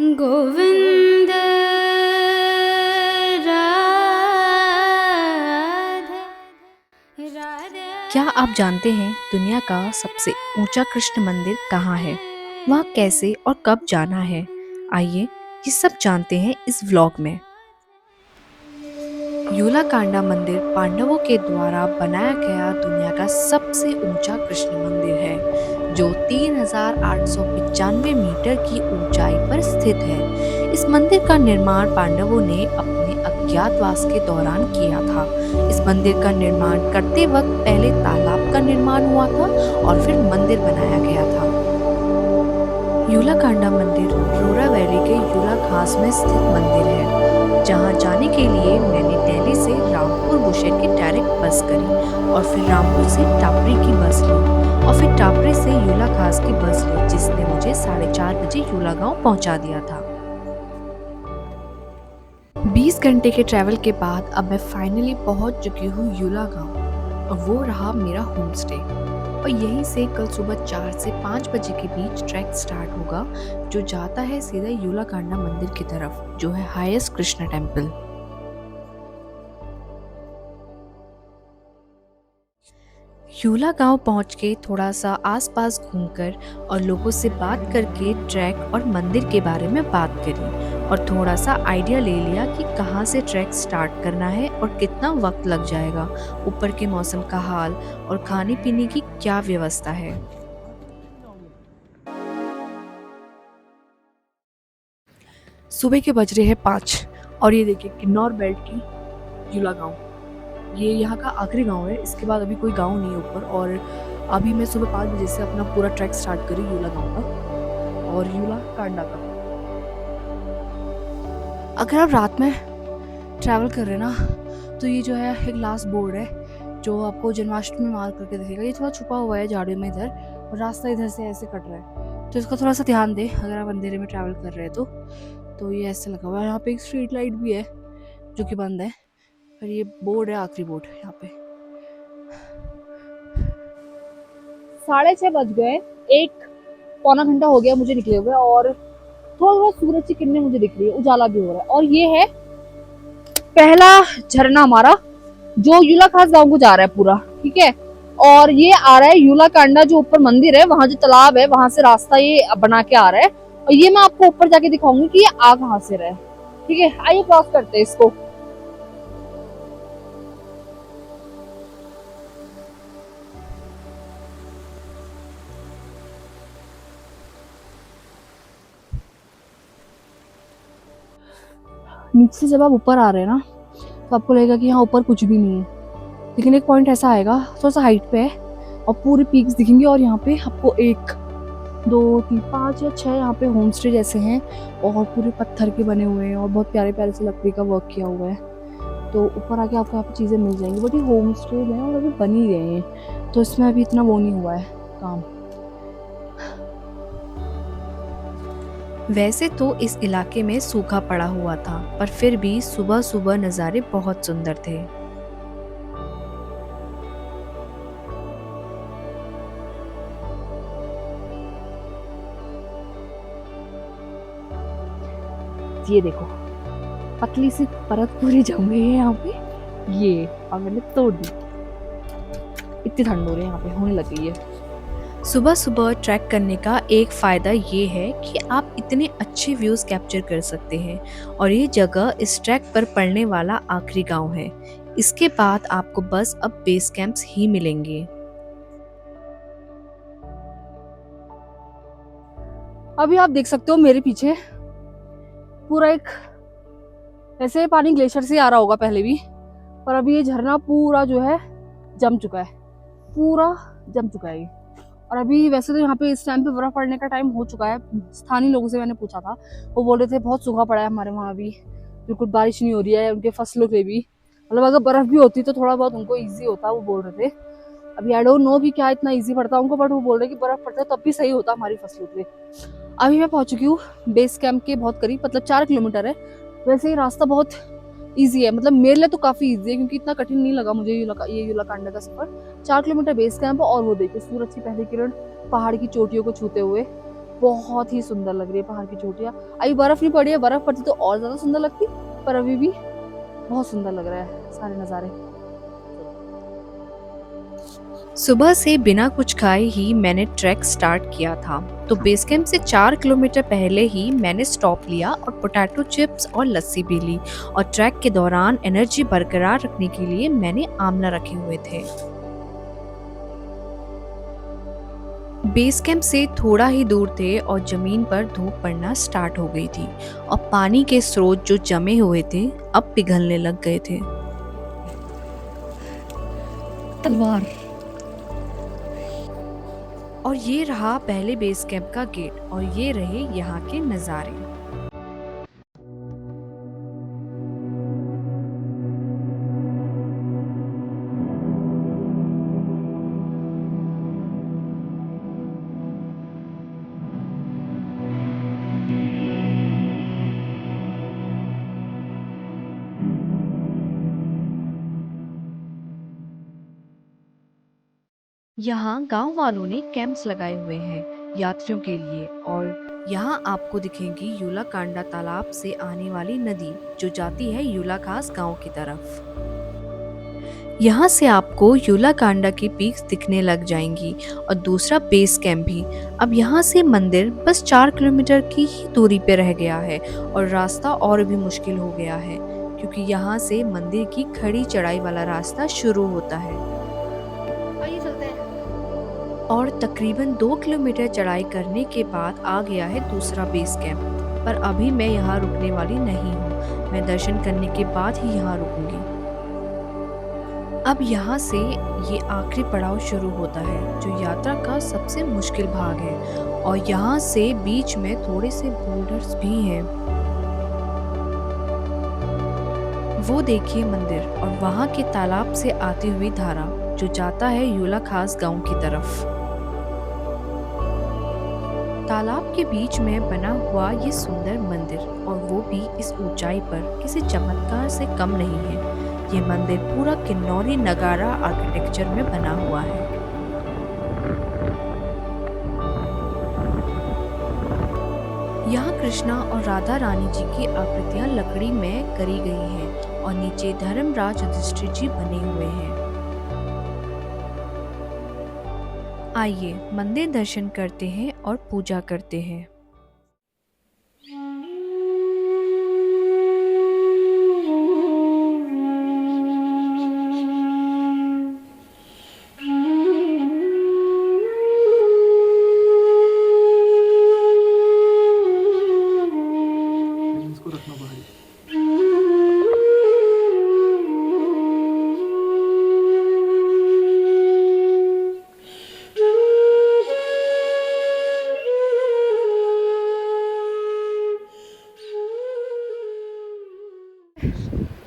गोविंद क्या आप जानते हैं दुनिया का सबसे ऊंचा कृष्ण मंदिर कहाँ है? वह कैसे और कब जाना है? आइए ये सब जानते हैं इस व्लॉग में। यूलाकांडा मंदिर पांडवों के द्वारा बनाया गया दुनिया का सबसे ऊंचा कृष्ण मंदिर है, जो 3,895 मीटर की ऊंचाई पर स्थित है। इस मंदिर का निर्माण पांडवों ने अपने अज्ञातवास के दौरान किया था। इस मंदिर का निर्माण करते वक्त पहले तालाब का निर्माण हुआ था और फिर मंदिर बनाया गया था। यूलाकांडा मंदिर रोरा वैली के यूला घास में स्थित मंदिर है, जहां जाने के लिए मैंने दिल्ली से रामपुर बुशेट की डायरेक्ट बस करी और फिर रामपुर से टापरी की बस ली और फिर टापरी से यूला घास की बस ली, जिसने मुझे 4:30 बजे यूला गांव पहुंचा दिया था। 20 घंटे के ट्रैवल के बाद अब मैं फाइनली पहुंच चुकी हूँ यूला गांव, और वो रहा मेरा होम स्टे। और यहीं से कल सुबह 4 से 5 बजे के बीच ट्रैक स्टार्ट होगा, जो जाता है सीधा यूलाकांडा मंदिर की तरफ, जो है हाईएस्ट कृष्णा टेम्पल। यूला गांव पहुंच के थोड़ा सा आसपास घूमकर और लोगों से बात करके ट्रैक और मंदिर के बारे में बात करी और थोड़ा सा आइडिया ले लिया कि कहाँ से ट्रैक स्टार्ट करना है और कितना वक्त लग जाएगा, ऊपर के मौसम का हाल और खाने पीने की क्या व्यवस्था है। सुबह के बज रहे हैं 5 और ये देखिए किन्नौर बेल्ट की यूला गांव, ये यहाँ का आखिरी गांव है। इसके बाद अभी कोई गांव नहीं है ऊपर। और अभी मैं सुबह 5 बजे से अपना पूरा ट्रैक स्टार्ट करी यूला गांव का और यूला कांडा का। अगर आप रात में ट्रैवल कर रहे हैं ना, तो ये जो है एक लास्ट बोर्ड है जो आपको जन्माष्टमी मार्क करके दिखेगा। ये थोड़ा छुपा हुआ है झाड़ियों में इधर, और रास्ता इधर से ऐसे कट रहा है, तो इसका थोड़ा सा ध्यान दें अगर आप अंधेरे में ट्रैवल कर रहे हैं तो ये ऐसे लगा हुआ है। यहाँ पे एक स्ट्रीट लाइट भी है जो कि बंद है, और ये बोर्ड है आखिरी बोर्ड यहाँ पे। 6:30 बज गए, एक पौना घंटा हो गया मुझे निकले हुए, और थोड़ा थोड़ा सूरज की किरणें मुझे दिख रही है, उजाला भी हो रहा है। और ये है पहला झरना हमारा, जो यूला खास गांव को जा रहा है पूरा, ठीक है। और ये आ रहा है यूला कांडा, जो ऊपर मंदिर है, वहां जो तालाब है वहां से रास्ता ये बना के आ रहा है। और ये मैं आपको ऊपर जाके दिखाऊंगी कि ये आ कहां से रहा है, ठीक है। आइए क्रॉस करते हैं इसको। नीचे से जब आप ऊपर आ रहे हैं ना, तो आपको लगेगा कि यहाँ ऊपर कुछ भी नहीं है, लेकिन एक पॉइंट ऐसा आएगा थोड़ा सा हाइट पे है और पूरी पीक्स दिखेंगे, और यहाँ पे आपको 1 2 3 5 या 6 यहाँ पे होम स्टे जैसे हैं, और पूरे पत्थर के बने हुए हैं और बहुत प्यारे प्यारे से लकड़ी का वर्क किया हुआ है। तो ऊपर आके आपको यहाँ पे चीज़ें मिल जाएंगी, बट ये होम स्टे हैं और अभी बन ही रहे हैं, तो इसमें अभी इतना वो नहीं हुआ है काम। वैसे तो इस इलाके में सूखा पड़ा हुआ था, पर फिर भी सुबह सुबह नज़ारे बहुत सुंदर थे। ये देखो पतली सी परत पूरी जम गई है यहाँ पे, ये और मैंने तोड़ दी। इतनी ठंड हो रही है यहाँ पे, होने लग गई है। सुबह सुबह ट्रैक करने का एक फ़ायदा ये है कि आप इतने अच्छे व्यूज़ कैप्चर कर सकते हैं, और ये जगह इस ट्रैक पर पड़ने वाला आखिरी गांव है। इसके बाद आपको बस अब बेस कैंप्स ही मिलेंगे। अभी आप देख सकते हो मेरे पीछे पूरा एक, ऐसे पानी ग्लेशियर से आ रहा होगा पहले भी, पर अभी ये झरना पूरा जो है जम चुका है, पूरा जम चुका है ये। और अभी वैसे तो यहाँ पे इस टाइम पे बर्फ पड़ने का टाइम हो चुका है। स्थानीय लोगों से मैंने पूछा था, वो बोल रहे थे बहुत सूखा पड़ा है हमारे वहाँ भी, बिल्कुल बारिश नहीं हो रही है उनके फसलों पे भी। मतलब अगर बर्फ भी होती तो थोड़ा बहुत उनको ईजी होता, वो बोल रहे थे। अभी आई डोंट नो कि क्या इतना ईजी पड़ता उनको, बट वो बोल रहे कि बर्फ पड़ता तब भी सही होता हमारी फसलों पे। अभी मैं पहुंच चुकी हूँ बेस कैंप के बहुत करीब, मतलब 4 किलोमीटर है। वैसे ही रास्ता बहुत ईजी है, मतलब मेरे लिए तो काफी ईजी है, क्योंकि इतना कठिन नहीं लगा मुझे ये यूलाकांडा का सफर। 4 किलोमीटर बेस कैंप, और वो देखिए सूरज की पहली किरण पहाड़ की चोटियों को छूते हुए, बहुत ही सुंदर लग रही है पहाड़ की चोटियाँ। अभी बर्फ नहीं पड़ी है, बर्फ पड़ती तो और ज्यादा सुंदर लगती, पर अभी भी बहुत सुंदर लग रहा है सारे नज़ारे। सुबह से बिना कुछ खाए ही मैंने ट्रैक स्टार्ट किया था। तो बेस कैंप से 4 किलोमीटर पहले ही मैंने स्टॉप लिया और पोटैटो चिप्स और लस्सी भी ली। और ट्रैक के दौरान एनर्जी बरकरार रखने के लिए मैंने आमला रखे हुए थे। बेस कैंप से थोड़ा ही दूर थे और जमीन पर धूप पड़ना स्टार्ट हो गई थी और पानी के स्रोत जो जमे हुए थे अब पिघलने लग गए थे। तलवार। और ये रहा पहले बेस कैंप का गेट और ये रहे यहाँ के नज़ारे। यहाँ गांव वालों ने कैंप्स लगाए हुए हैं यात्रियों के लिए। और यहाँ आपको दिखेगी यूलाकांडा तालाब से आने वाली नदी जो जाती है यूलाखास गांव की तरफ। यहाँ से आपको यूलाकांडा की पीक्स दिखने लग जाएंगी और दूसरा बेस कैंप भी। अब यहाँ से मंदिर बस 4 किलोमीटर की ही दूरी पे रह गया है और रास्ता और भी मुश्किल हो गया है क्योंकि यहाँ से मंदिर की खड़ी चढ़ाई वाला रास्ता शुरू होता है। आइए चलते हैं। और तकरीबन 2 किलोमीटर चढ़ाई करने के बाद आ गया है दूसरा बेस कैंप। पर अभी मैं यहाँ रुकने वाली नहीं हूँ, मैं दर्शन करने के बाद ही यहाँ रुकूंगी। अब यहाँ से ये आखिरी पड़ाव शुरू होता है जो यात्रा का सबसे मुश्किल भाग है और यहाँ से बीच में थोड़े से बोल्डर्स भी हैं। वो देखिए मंदिर और वहाँ के तालाब से आती हुई धारा जो जाता है यूलाखास गांव की तरफ। तालाब के बीच में बना हुआ ये सुंदर मंदिर और वो भी इस ऊंचाई पर किसी चमत्कार से कम नहीं है। ये मंदिर पूरा किन्नौरी नगारा आर्किटेक्चर में बना हुआ है। यहाँ कृष्णा और राधा रानी जी की आकृतियाँ लकड़ी में करी गई हैं और नीचे धर्मराज युधिष्ठिर जी बने हुए हैं। आइए मंदिर दर्शन करते हैं और पूजा करते हैं। इसको रखना बाहर।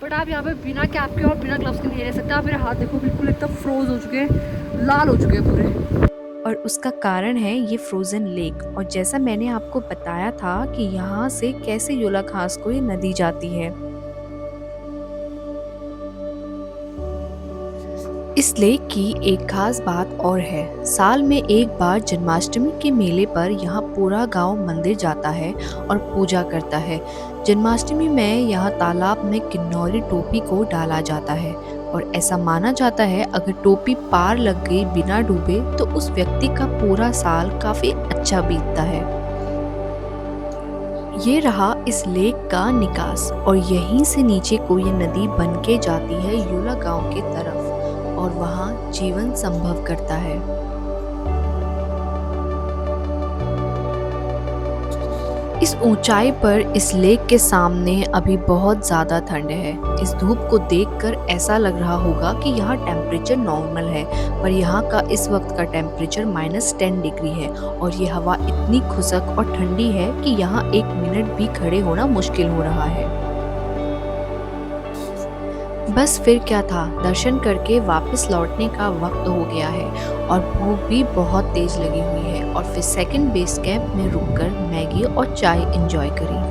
बट आप यहाँ पे बिना कैप के और बिना ग्लव्स के नहीं रह सकते। आप मेरे हाथ देखो, बिल्कुल एकदम फ्रोज हो चुके हैं, लाल हो चुके हैं पूरे। और उसका कारण है ये फ्रोजन लेक। और जैसा मैंने आपको बताया था कि यहाँ से कैसे यूलाखास को ये नदी जाती है। इस लेक की एक खास बात और है, साल में एक बार जन्माष्टमी के मेले पर यहाँ पूरा गांव मंदिर जाता है और पूजा करता है। जन्माष्टमी में यहाँ तालाब में किन्नौरी टोपी को डाला जाता है और ऐसा माना जाता है अगर टोपी पार लग गई बिना डूबे तो उस व्यक्ति का पूरा साल काफी अच्छा बीतता है। ये रहा इस लेक का निकास और यहीं से नीचे को ये नदी बन के जाती है यूला गांव की तरफ और वहाँ जीवन संभव करता है। इस ऊंचाई पर इस लेक के सामने अभी बहुत ज़्यादा ठंड है। इस धूप को देखकर ऐसा लग रहा होगा कि यहाँ टेम्परेचर नॉर्मल है, पर यहाँ का इस वक्त का टेम्परेचर -10 डिग्री है और ये हवा इतनी खुशक और ठंडी है कि यहाँ 1 मिनट भी खड़े होना मुश्किल हो रहा है। बस फिर क्या था, दर्शन करके वापस लौटने का वक्त हो गया है और भूख भी बहुत तेज लगी हुई है और फिर सेकंड बेस कैंप में रुककर मैगी और चाय एंजॉय करी।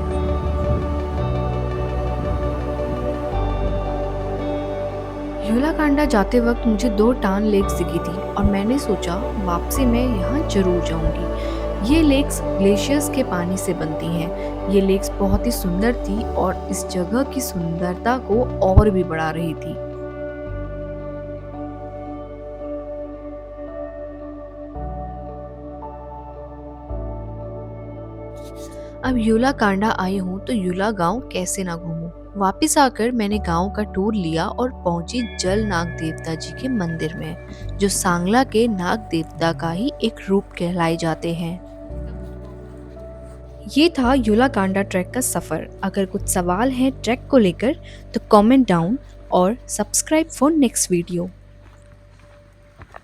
यूलाकांडा जाते वक्त मुझे 2 टान लेक्स दिखी थी और मैंने सोचा वापसी में यहाँ जरूर जाऊंगी। ये लेक्स ग्लेशियर्स के पानी से बनती हैं। ये लेक्स बहुत ही सुंदर थी और इस जगह की सुंदरता को और भी बढ़ा रही थी। अब यूला कांडा आई हूँ तो यूला गांव कैसे ना घूमूं। वापस आकर मैंने गांव का टूर लिया और पहुंची जल नाग देवता जी के मंदिर में, जो सांगला के नाग देवता का ही एक रूप कहलाए जाते हैं। ये था यूला कांडा ट्रैक का सफर। अगर कुछ सवाल हैं ट्रैक को लेकर तो कमेंट डाउन और सब्सक्राइब फॉर नेक्स्ट वीडियो।